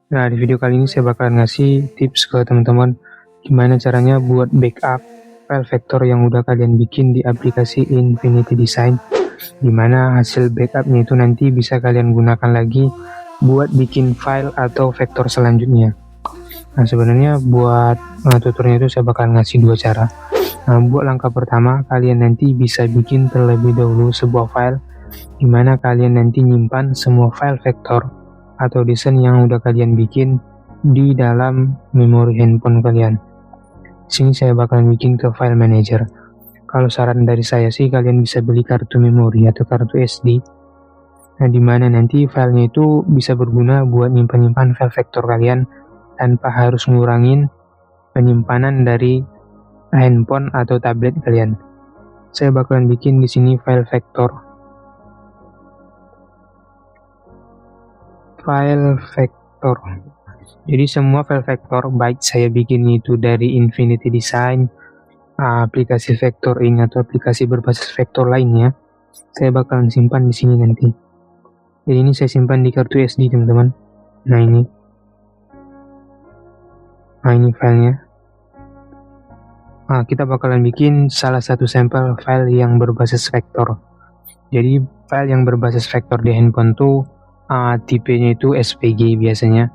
Nah, di video kali ini saya bakalan ngasih tips ke teman-teman gimana caranya buat backup file vektor yang udah kalian bikin di aplikasi Infinity Design, dimana hasil backupnya itu nanti bisa kalian gunakan lagi buat bikin file atau vektor selanjutnya. Nah, sebenarnya buat tutorialnya itu saya bakalan ngasih dua cara. Nah, buat langkah pertama, kalian nanti bisa bikin terlebih dahulu sebuah file dimana kalian nanti nyimpan semua file vektor atau desain yang udah kalian bikin di dalam memori handphone kalian. Di sini saya bakalan bikin ke file manager. Kalau saran dari saya sih, kalian bisa beli kartu memori atau kartu SD. Nah, dimana nanti filenya itu bisa berguna buat nyimpan file vektor kalian tanpa harus ngurangin penyimpanan dari handphone atau tablet kalian. Saya bakalan bikin di sini file vektor. Jadi semua file vektor, baik saya bikin itu dari Infinity Design, aplikasi vectoring atau aplikasi berbasis vektor lainnya, saya bakalan simpan di sini nanti. Jadi ini saya simpan di kartu SD, teman-teman. Nah, ini filenya. Kita bakalan bikin salah satu sampel file yang berbasis vektor. Jadi file yang berbasis vektor di handphone tuh tipenya itu SVG biasanya.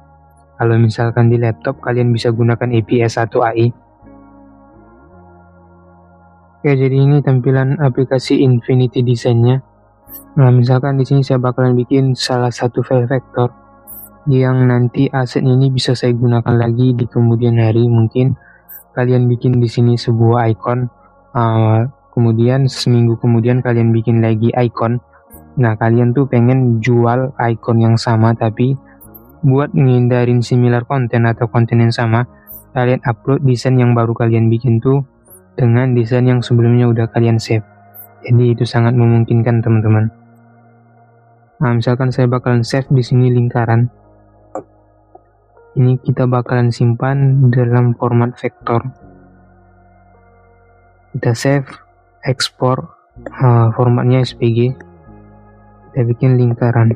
Kalau misalkan di laptop kalian bisa gunakan APS atau AI. Oke, jadi ini tampilan aplikasi Infinity Design-nya. Nah, misalkan di sini saya bakalan bikin salah satu file vektor yang nanti aset ini bisa saya gunakan lagi di kemudian hari. Mungkin kalian bikin di sini sebuah icon, kemudian seminggu kemudian kalian bikin lagi icon. Nah, kalian tuh pengen jual icon yang sama, tapi buat ngindarin similar konten atau konten yang sama, kalian upload desain yang baru kalian bikin tuh dengan desain yang sebelumnya udah kalian save. Jadi itu sangat memungkinkan, teman-teman. Nah, misalkan saya bakalan save di sini lingkaran. Ini kita bakalan simpan dalam format vektor. Kita save, ekspor, formatnya SVG. Kita bikin lingkaran.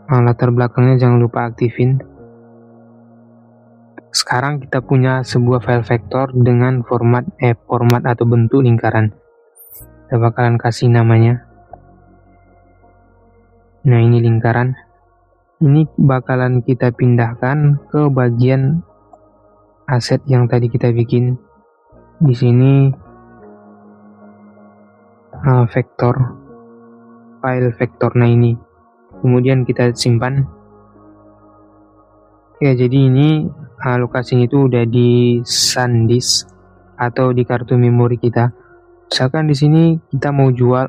Latar belakangnya jangan lupa aktifin. Sekarang kita punya sebuah file vektor dengan format atau bentuk lingkaran. Kita bakalan kasih namanya. Nah, ini lingkaran. Ini bakalan kita pindahkan ke bagian aset yang tadi kita bikin. Di sini vektor, file vektor. Nah, ini kemudian kita simpan. Ya, jadi ini lokasinya itu udah di SanDisk atau di kartu memori kita. Misalkan di sini kita mau jual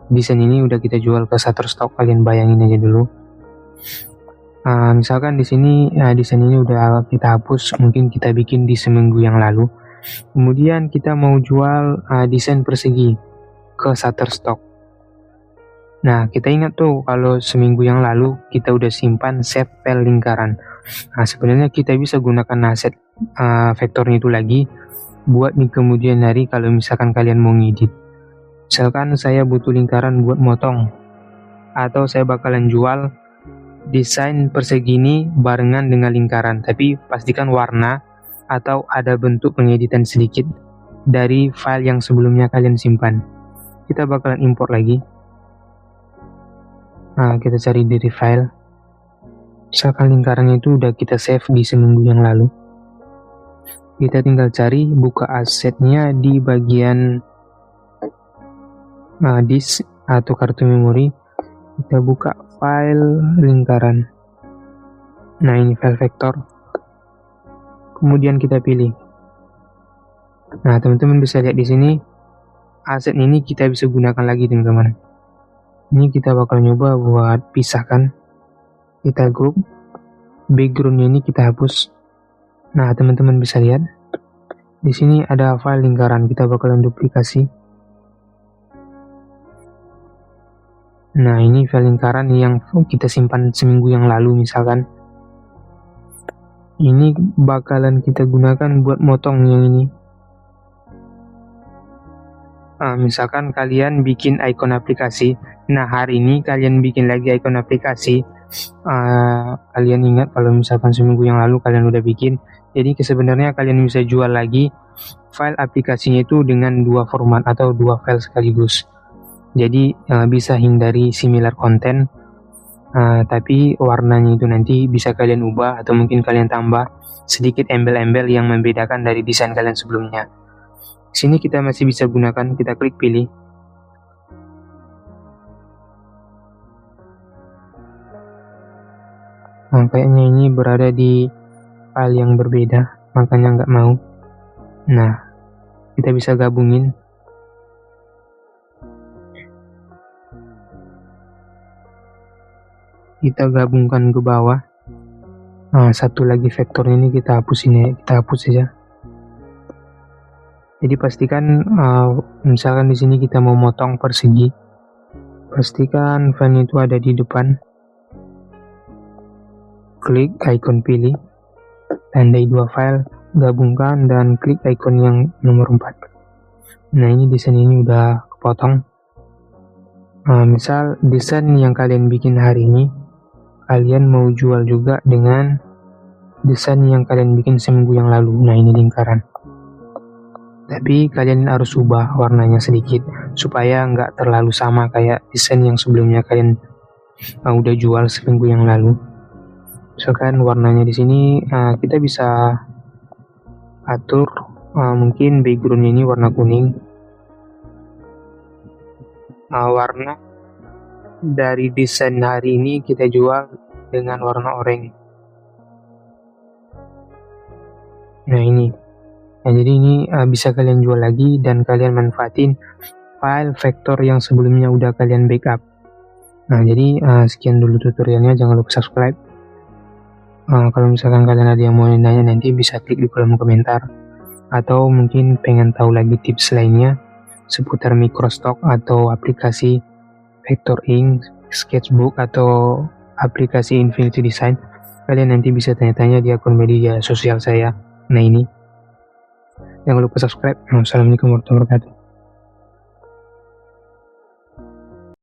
desain ini udah kita jual ke Shutterstock, kalian bayangin aja dulu. Misalkan di sini desain ini udah kita hapus, mungkin kita bikin di seminggu yang lalu. Kemudian kita mau jual desain persegi ke Shutterstock. Nah, kita ingat tuh kalau seminggu yang lalu kita udah simpan save file lingkaran. Nah, sebenarnya kita bisa gunakan aset vektornya itu lagi buat di kemudian hari kalau misalkan kalian mau ngedit. Misalkan saya butuh lingkaran buat motong, atau saya bakalan jual desain persegi ini barengan dengan lingkaran, tapi pastikan warna atau ada bentuk pengeditan sedikit dari file yang sebelumnya kalian simpan. Kita bakalan import lagi. Kita cari dari file. Misalkan lingkarannya itu udah kita save di seminggu yang lalu. Kita tinggal cari, buka asetnya di bagian disk atau kartu memori. Kita buka file lingkaran. Nah, ini file vektor. Kemudian kita pilih. Nah, teman-teman bisa lihat di sini aset ini kita bisa gunakan lagi, teman-teman. Ini kita bakal nyoba buat pisahkan. Kita group, backgroundnya ini kita hapus. Nah, teman-teman bisa lihat di sini ada file lingkaran, kita bakalan duplikasi. Nah, ini file lingkaran yang kita simpan seminggu yang lalu misalkan. Ini bakalan kita gunakan buat motong yang ini. Misalkan kalian bikin ikon aplikasi, nah hari ini kalian bikin lagi ikon aplikasi, kalian ingat kalau misalkan seminggu yang lalu kalian udah bikin, jadi sebenarnya kalian bisa jual lagi file aplikasinya itu dengan 2 format atau 2 file sekaligus. Jadi bisa hindari similar content, tapi warnanya itu nanti bisa kalian ubah atau mungkin kalian tambah sedikit embel-embel yang membedakan dari desain kalian sebelumnya. Sini kita masih bisa gunakan, kita klik pilih. Kayaknya ini berada di file yang berbeda, makanya nggak mau. Nah, kita bisa gabungin. Kita gabungkan ke bawah. Satu lagi vektornya ini kita hapus saja. Jadi pastikan misalkan di sini kita mau motong persegi, pastikan file itu ada di depan. Klik icon pilih, tandai 2 file, gabungkan dan klik icon yang nomor 4. Nah, ini desain ini udah kepotong. Misal desain yang kalian bikin hari ini kalian mau jual juga dengan desain yang kalian bikin seminggu yang lalu. Nah, ini lingkaran. Tapi kalian harus ubah warnanya sedikit supaya nggak terlalu sama kayak desain yang sebelumnya kalian udah jual seminggu yang lalu. Misalkan warnanya di sini kita bisa atur, mungkin backgroundnya ini warna kuning. Warna dari desain hari ini kita jual dengan warna oranye. Nah, ini. Nah, jadi ini bisa kalian jual lagi dan kalian manfaatin file vektor yang sebelumnya udah kalian backup. Nah, jadi sekian dulu tutorialnya, jangan lupa subscribe. Kalau misalkan kalian ada yang mau nanya nanti bisa klik di kolom komentar, atau mungkin pengen tahu lagi tips lainnya seputar Microstock atau aplikasi Vector Ink, Sketchbook atau aplikasi Infinity Design, kalian nanti bisa tanya-tanya di akun media sosial saya. Nah, ini jangan lupa subscribe. Assalamualaikum warahmatullahi wabarakatuh.